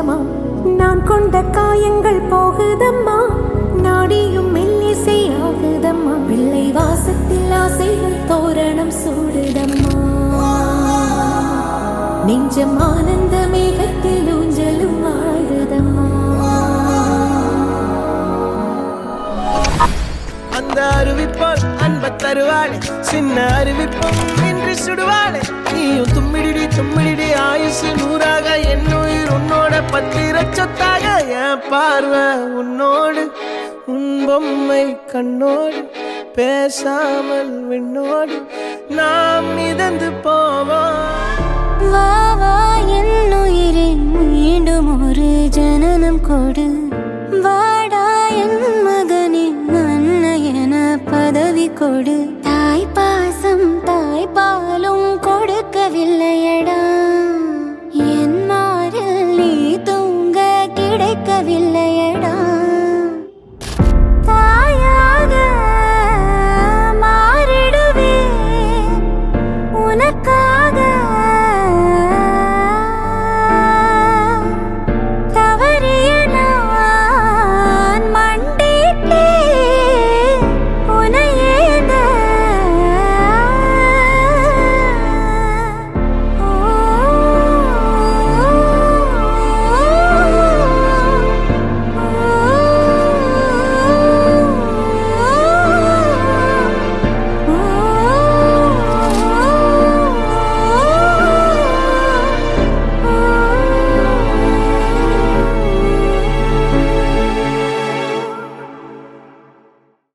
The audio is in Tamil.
நெஞ்சமா நான் கொண்ட காயங்கள் போகுதம்மா நாடியும் மெல்லிசை ஆகுதம்மா பிள்ளை வாசத்தில் ஆசைகள் தோரணம் சூடுதம்மா நெஞ்சம் ஆனந்த மேகத்தில் ஊஞ்சலும் ஆடுதம்மா அந்த அருவிப்போல் அன்ப தருவாளே சின்ன அருவிப்போம் என்று சுடுவாளே நீயும் தும்மிடி தும்மிடி ஆயுசு நூறாக என் உயிர் உன்னோட பத்திர சொத்தாக என் பார்வை உன்னோடு உன் பொம்மை கண்ணோடு பேசாமல் விண்ணோடு நாம் மிதந்து போவோம் வா வா என் உயிரே மீண்டும் ஒரு ஜனனம் கொடு வாடா என் மகனே அன்னையன பதவி கொடு தாய் பாசம் தாய் பாலும் கொடுக்கவில்லை